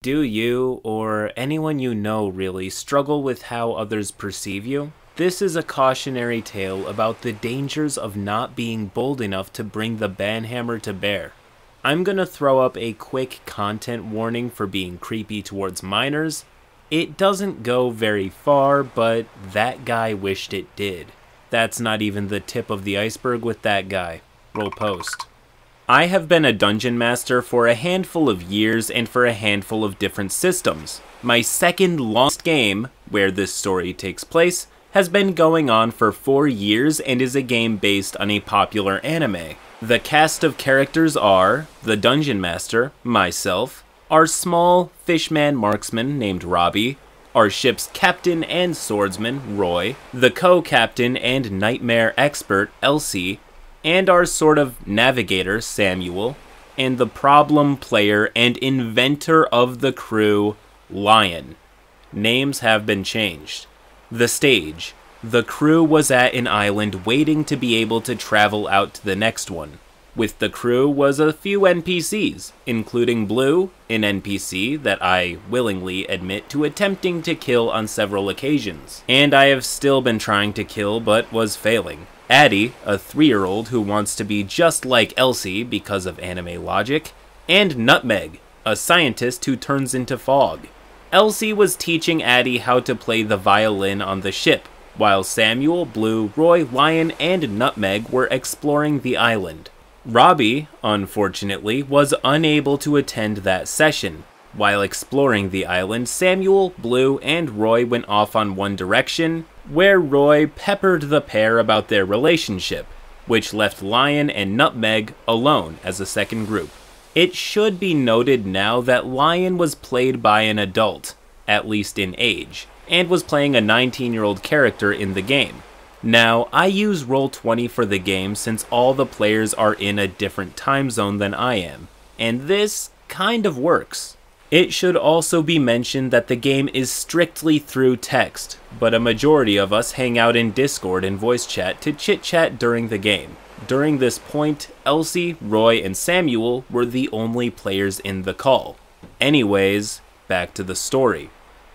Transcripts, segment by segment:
Do you, or anyone you know really, struggle with how others perceive you? This is a cautionary tale about the dangers of not being bold enough to bring the banhammer to bear. I'm gonna throw up a quick content warning for being creepy towards minors. It doesn't go very far, but that guy wished it did. That's not even the tip of the iceberg with that guy. Roll post. I have been a dungeon master for a handful of years and for a handful of different systems. My second longest game, where this story takes place, has been going on for 4 years and is a game based on a popular anime. The cast of characters are the dungeon master, myself, our small fishman marksman named Robbie, our ship's captain and swordsman, Roy, the co-captain and nightmare expert, Elsie, and our sort of navigator, Samuel, and the problem player and inventor of the crew, Lion. Names have been changed. The stage. The crew was at an island waiting to be able to travel out to the next one. With the crew was a few NPCs, including Blue, an NPC that I willingly admit to attempting to kill on several occasions, and I have still been trying to kill but was failing. Addie, a 3-year-old who wants to be just like Elsie because of anime logic, and Nutmeg, a scientist who turns into fog. Elsie was teaching Addie how to play the violin on the ship, while Samuel, Blue, Roy, Lion, and Nutmeg were exploring the island. Robbie, unfortunately, was unable to attend that session. While exploring the island, Samuel, Blue, and Roy went off on one direction, where Roy peppered the pair about their relationship, which left Lion and Nutmeg alone as a second group. It should be noted now that Lion was played by an adult, at least in age, and was playing a 19-year-old character in the game. Now, I use Roll20 for the game since all the players are in a different time zone than I am, and this kind of works. It should also be mentioned that the game is strictly through text, but a majority of us hang out in Discord and voice chat to chit-chat during the game. During this point, Elsie, Roy, and Samuel were the only players in the call. Anyways, back to the story.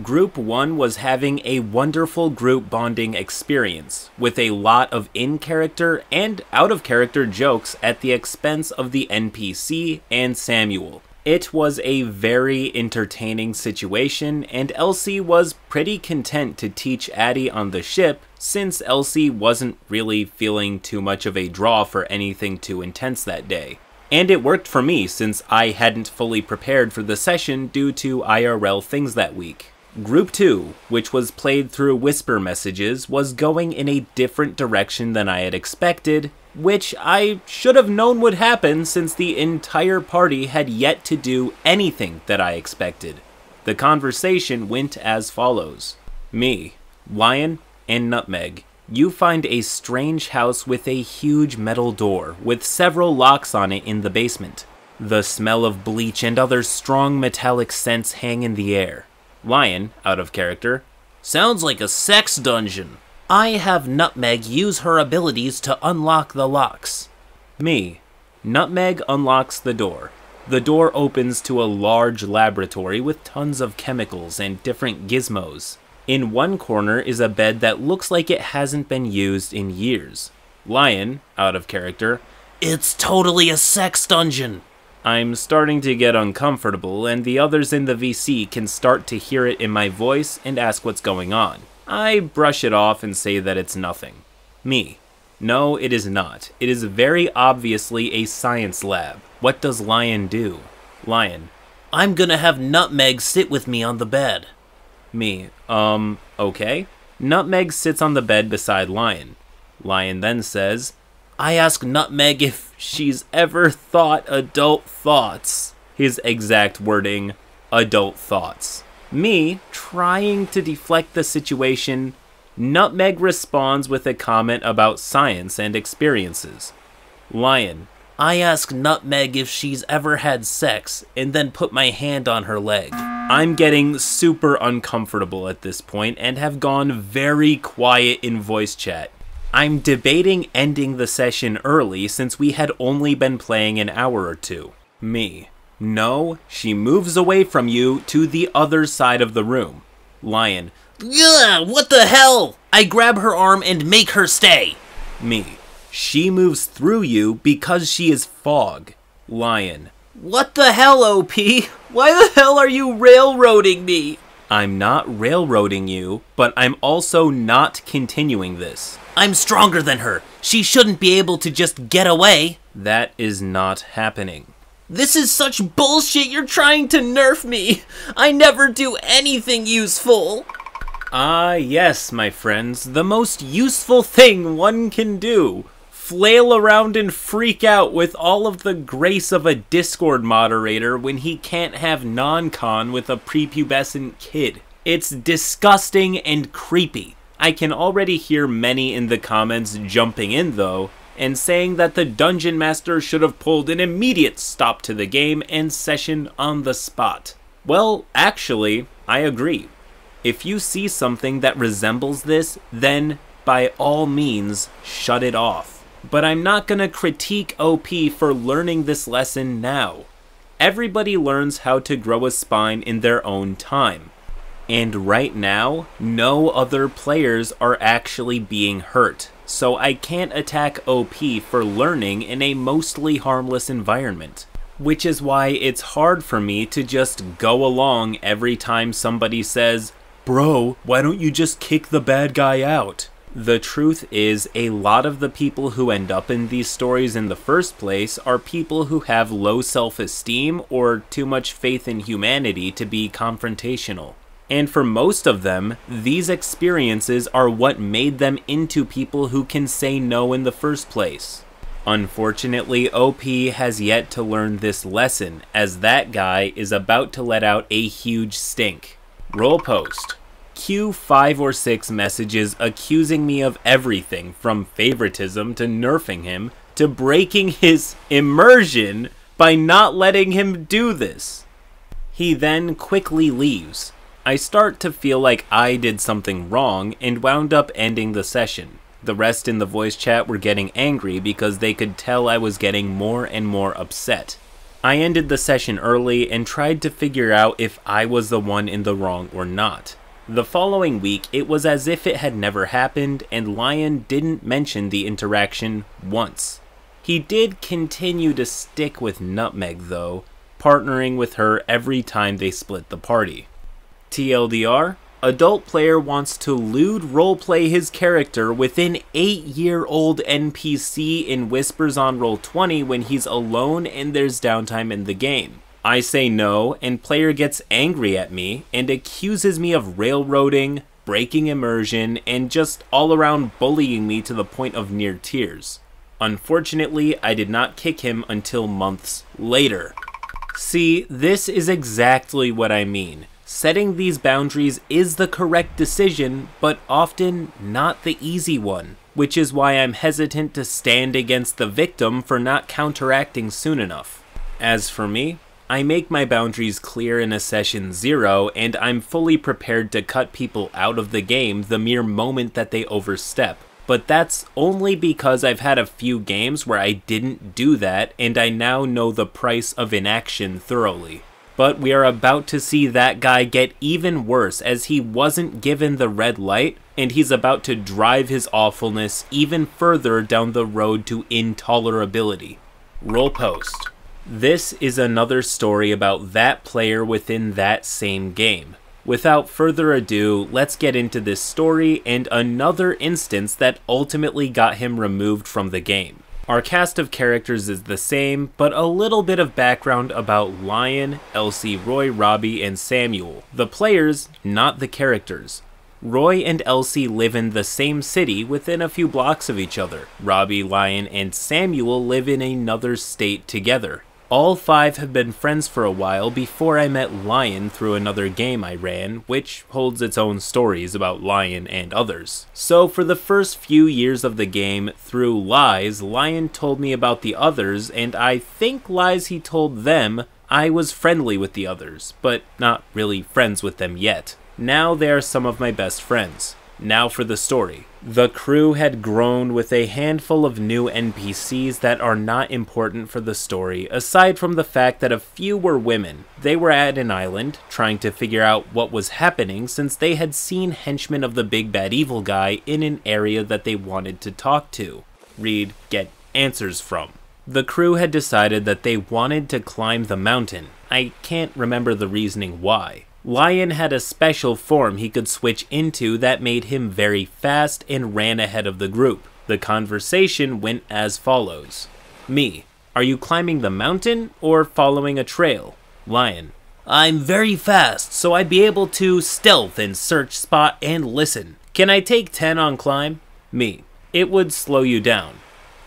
Group 1 was having a wonderful group bonding experience, with a lot of in-character and out-of-character jokes at the expense of the NPC and Samuel. It was a very entertaining situation, and Elsie was pretty content to teach Addie on the ship, since Elsie wasn't really feeling too much of a draw for anything too intense that day. And it worked for me, since I hadn't fully prepared for the session due to IRL things that week. Group 2, which was played through whisper messages, was going in a different direction than I had expected, which I should have known would happen since the entire party had yet to do anything that I expected. The conversation went as follows. Me, Lion, and Nutmeg. You find a strange house with a huge metal door, with several locks on it in the basement. The smell of bleach and other strong metallic scents hang in the air. Lion, out of character. Sounds like a sex dungeon. I have Nutmeg use her abilities to unlock the locks. Me. Nutmeg unlocks the door. The door opens to a large laboratory with tons of chemicals and different gizmos. In one corner is a bed that looks like it hasn't been used in years. Lion, out of character. It's totally a sex dungeon. I'm starting to get uncomfortable, and the others in the VC can start to hear it in my voice and ask what's going on. I brush it off and say that it's nothing. Me. No, it is not. It is very obviously a science lab. What does Lion do? Lion. I'm gonna have Nutmeg sit with me on the bed. Me. Okay. Nutmeg sits on the bed beside Lion. Lion then says, I ask Nutmeg if she's ever thought adult thoughts. His exact wording, adult thoughts. Me, trying to deflect the situation, Nutmeg responds with a comment about science and experiences. Lion. I ask Nutmeg if she's ever had sex, and then put my hand on her leg. I'm getting super uncomfortable at this point and have gone very quiet in voice chat. I'm debating ending the session early since we had only been playing an hour or two. Me. No, she moves away from you to the other side of the room. Lion. Ugh, what the hell? I grab her arm and make her stay. Me. She moves through you because she is fog. Lion. What the hell, OP? Why the hell are you railroading me? I'm not railroading you, but I'm also not continuing this. I'm stronger than her. She shouldn't be able to just get away. That is not happening. This is such bullshit. You're trying to nerf me. I never do anything useful. Ah, yes, my friends, the most useful thing one can do. Flail around and freak out with all of the grace of a Discord moderator when he can't have non-con with a prepubescent kid. It's disgusting and creepy. I can already hear many in the comments jumping in though, and saying that the Dungeon Master should have pulled an immediate stop to the game and session on the spot. Well, actually, I agree. If you see something that resembles this, then, by all means, shut it off. But I'm not gonna critique OP for learning this lesson now. Everybody learns how to grow a spine in their own time. And right now, no other players are actually being hurt, so I can't attack OP for learning in a mostly harmless environment. Which is why it's hard for me to just go along every time somebody says, "Bro, why don't you just kick the bad guy out?" The truth is, a lot of the people who end up in these stories in the first place are people who have low self-esteem or too much faith in humanity to be confrontational. And for most of them, these experiences are what made them into people who can say no in the first place. Unfortunately, OP has yet to learn this lesson, as that guy is about to let out a huge stink. Roll post. Cue 5 or 6 messages accusing me of everything from favoritism to nerfing him to breaking his immersion by not letting him do this. He then quickly leaves. I start to feel like I did something wrong and wound up ending the session. The rest in the voice chat were getting angry because they could tell I was getting more and more upset. I ended the session early and tried to figure out if I was the one in the wrong or not. The following week, it was as if it had never happened, and Lion didn't mention the interaction once. He did continue to stick with Nutmeg though, partnering with her every time they split the party. TLDR, adult player wants to lewd roleplay his character with an 8-year-old NPC in Whispers on Roll20 when he's alone and there's downtime in the game. I say no, and player gets angry at me and accuses me of railroading, breaking immersion, and just all around bullying me to the point of near tears. Unfortunately, I did not kick him until months later. See, this is exactly what I mean. Setting these boundaries is the correct decision, but often not the easy one, which is why I'm hesitant to stand against the victim for not counteracting soon enough. As for me, I make my boundaries clear in a session 0, and I'm fully prepared to cut people out of the game the mere moment that they overstep. But that's only because I've had a few games where I didn't do that, and I now know the price of inaction thoroughly. But we are about to see that guy get even worse, as he wasn't given the red light, and he's about to drive his awfulness even further down the road to intolerability. Roll post. This is another story about that player within that same game. Without further ado, let's get into this story and another instance that ultimately got him removed from the game. Our cast of characters is the same, but a little bit of background about Lion, Elsie, Roy, Robbie, and Samuel. The players, not the characters. Roy and Elsie live in the same city within a few blocks of each other. Robbie, Lion, and Samuel live in another state together. All 5 have been friends for a while before I met Lion through another game I ran, which holds its own stories about Lion and others. So for the first few years of the game, through lies, Lion told me about the others, and I think lies he told them, I was friendly with the others, but not really friends with them yet. Now they are some of my best friends. Now for the story. The crew had grown with a handful of new NPCs that are not important for the story, aside from the fact that a few were women. They were at an island, trying to figure out what was happening since they had seen henchmen of the big bad evil guy in an area that they wanted to talk to. Read, get answers from. The crew had decided that they wanted to climb the mountain. I can't remember the reasoning why. Lion had a special form he could switch into that made him very fast and ran ahead of the group. The conversation went as follows. Me, are you climbing the mountain or following a trail? Lion, I'm very fast, so I'd be able to stealth and search, spot, and listen. Can I take 10 on climb? Me, it would slow you down.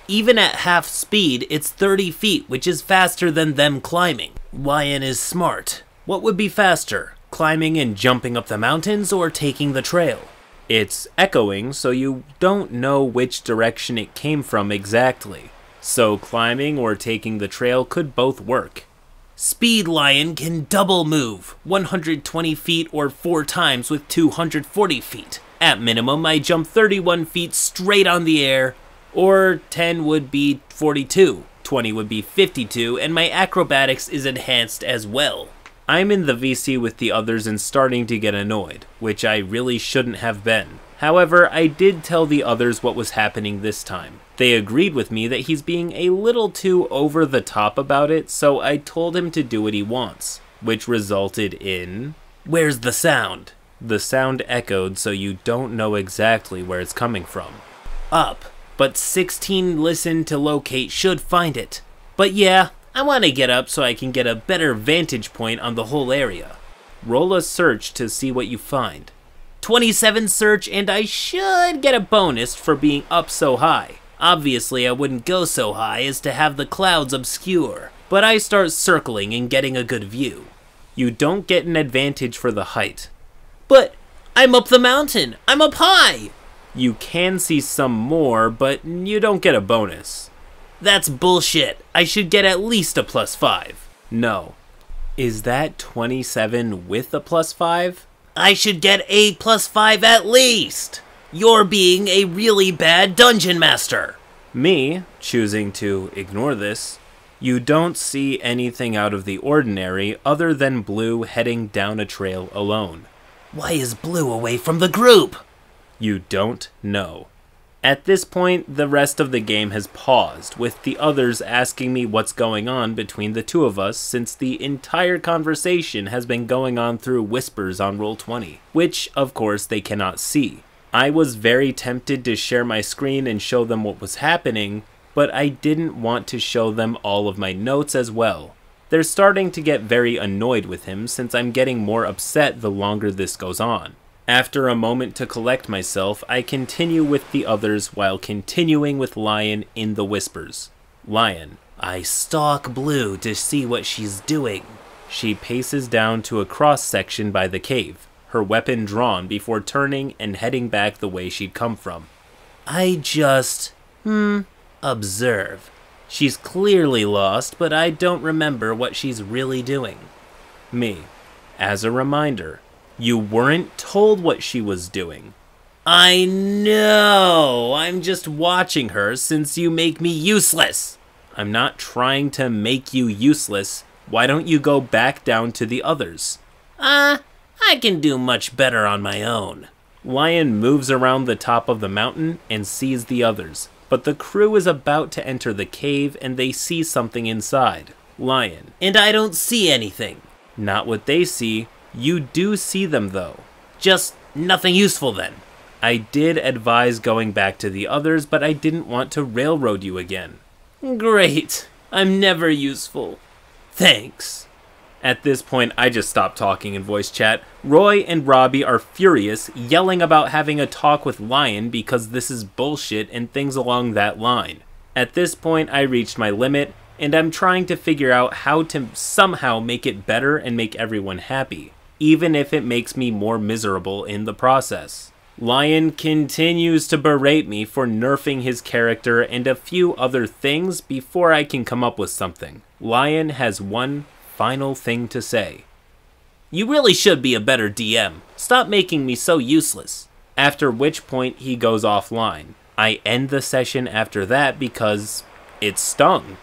Even at half speed, it's 30 feet, which is faster than them climbing. Lion is smart. What would be faster? Climbing and jumping up the mountains or taking the trail? It's echoing, so you don't know which direction it came from exactly. So climbing or taking the trail could both work. Speed Lion can double move, 120 feet or 4 times with 240 feet. At minimum, I jump 31 feet straight on the air, or 10 would be 42, 20 would be 52, and my acrobatics is enhanced as well. I'm in the VC with the others and starting to get annoyed, which I really shouldn't have been. However, I did tell the others what was happening this time. They agreed with me that he's being a little too over the top about it, so I told him to do what he wants, which resulted in... Where's the sound? The sound echoed, so you don't know exactly where it's coming from. Up, but 16 listen to locate should find it. But yeah, I want to get up so I can get a better vantage point on the whole area. Roll a search to see what you find. 27 search and I should get a bonus for being up so high. Obviously I wouldn't go so high as to have the clouds obscure, but I start circling and getting a good view. You don't get an advantage for the height. But I'm up the mountain. I'm up high. You can see some more, but you don't get a bonus. That's bullshit. I should get at least a +5. No. Is that 27 with a +5? I should get a +5 at least. You're being a really bad dungeon master. Me, choosing to ignore this, you don't see anything out of the ordinary other than Blue heading down a trail alone. Why is Blue away from the group? You don't know. At this point, the rest of the game has paused, with the others asking me what's going on between the two of us since the entire conversation has been going on through whispers on Roll20, which, of course, they cannot see. I was very tempted to share my screen and show them what was happening, but I didn't want to show them all of my notes as well. They're starting to get very annoyed with him since I'm getting more upset the longer this goes on. After a moment to collect myself, I continue with the others while continuing with Lion in the whispers. Lion, I stalk Blue to see what she's doing. She paces down to a cross section by the cave, her weapon drawn before turning and heading back the way she'd come from. I just, observe. She's clearly lost, but I don't remember what she's really doing. Me, as a reminder, you weren't told what she was doing. I know. I'm just watching her since you make me useless. I'm not trying to make you useless. Why don't you go back down to the others? I can do much better on my own. Lion moves around the top of the mountain and sees the others, but the crew is about to enter the cave and they see something inside. Lion. And I don't see anything. Not what they see. You do see them though. Just nothing useful then. I did advise going back to the others, but I didn't want to railroad you again. Great. I'm never useful. Thanks. At this point, I just stopped talking in voice chat. Roy and Robbie are furious, yelling about having a talk with Lion because this is bullshit and things along that line. At this point, I reached my limit, and I'm trying to figure out how to somehow make it better and make everyone happy, even if it makes me more miserable in the process. Lion continues to berate me for nerfing his character and a few other things before I can come up with something. Lion has one final thing to say. You really should be a better DM. Stop making me so useless. after which point he goes offline. I end the session after that because it stung.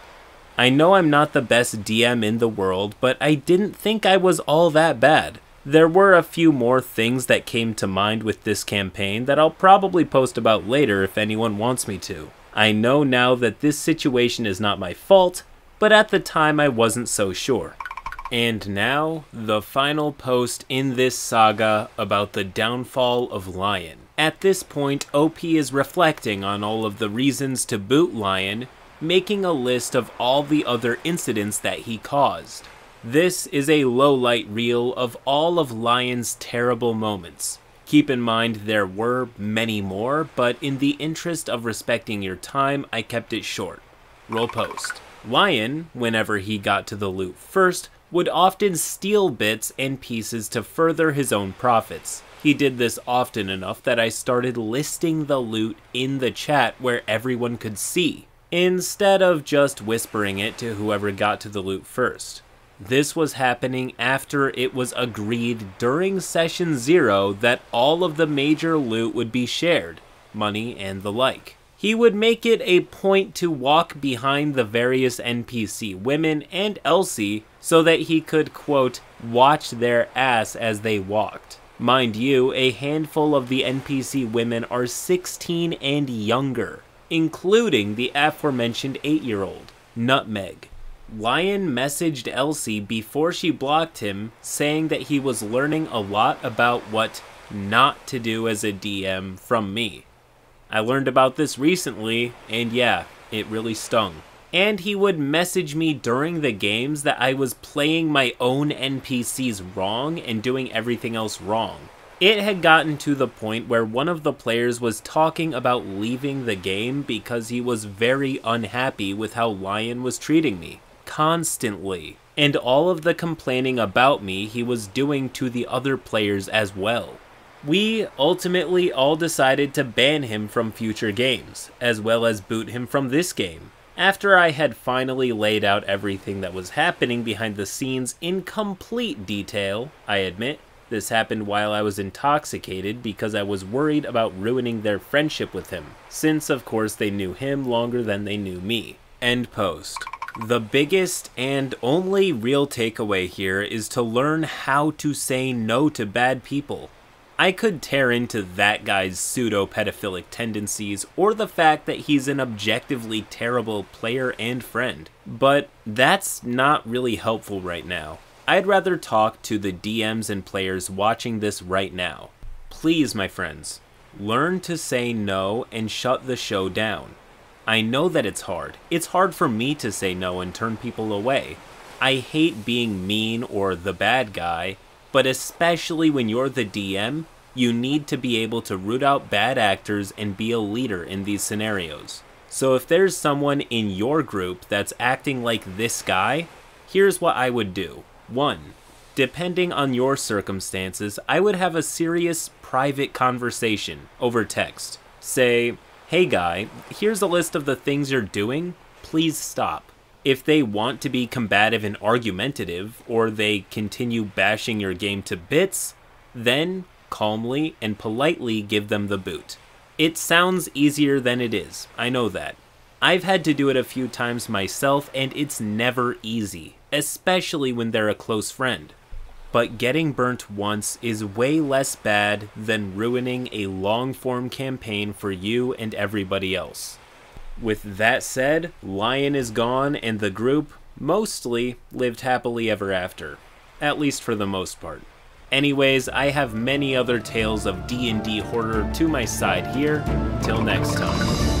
I know I'm not the best DM in the world, but I didn't think I was all that bad. There were a few more things that came to mind with this campaign that I'll probably post about later if anyone wants me to. I know now that this situation is not my fault, but at the time I wasn't so sure. And now, the final post in this saga about the downfall of Lion. At this point, OP is reflecting on all of the reasons to boot Lion, making a list of all the other incidents that he caused. This is a low-light reel of all of Lion's terrible moments. Keep in mind there were many more, but in the interest of respecting your time, I kept it short. Roll post. Lion, whenever he got to the loot first, would often steal bits and pieces to further his own profits. He did this often enough that I started listing the loot in the chat where everyone could see, instead of just whispering it to whoever got to the loot first. This was happening after it was agreed during Session 0 that all of the major loot would be shared, money and the like. He would make it a point to walk behind the various NPC women and Elsie so that he could, quote, watch their ass as they walked. Mind you, a handful of the NPC women are 16 and younger, including the aforementioned 8-year-old, Nutmeg. Lion messaged Elsie before she blocked him, saying that he was learning a lot about what not to do as a DM from me. I learned about this recently, and yeah, it really stung. And he would message me during the games that I was playing my own NPCs wrong and doing everything else wrong. It had gotten to the point where one of the players was talking about leaving the game because he was very unhappy with how Lion was treating me. Constantly. And all of the complaining about me he was doing to the other players as well. We ultimately all decided to ban him from future games, as well as boot him from this game. After I had finally laid out everything that was happening behind the scenes in complete detail, I admit, this happened while I was intoxicated because I was worried about ruining their friendship with him, since of course they knew him longer than they knew me. End post. The biggest and only real takeaway here is to learn how to say no to bad people. I could tear into that guy's pseudo-pedophilic tendencies or the fact that he's an objectively terrible player and friend, but that's not really helpful right now. I'd rather talk to the DMs and players watching this right now. Please, my friends, learn to say no and shut the show down. I know that it's hard. It's hard for me to say no and turn people away. I hate being mean or the bad guy, but especially when you're the DM, you need to be able to root out bad actors and be a leader in these scenarios. So if there's someone in your group that's acting like this guy, here's what I would do. 1. Depending on your circumstances, I would have a serious private conversation over text. Say, hey guy, here's a list of the things you're doing, please stop. If they want to be combative and argumentative, or they continue bashing your game to bits, then calmly and politely give them the boot. It sounds easier than it is, I know that. I've had to do it a few times myself, and it's never easy, especially when they're a close friend. But getting burnt once is way less bad than ruining a long-form campaign for you and everybody else. With that said, Lion is gone and the group, mostly, lived happily ever after. At least for the most part. Anyways, I have many other tales of D&D horror to my side here. Till next time.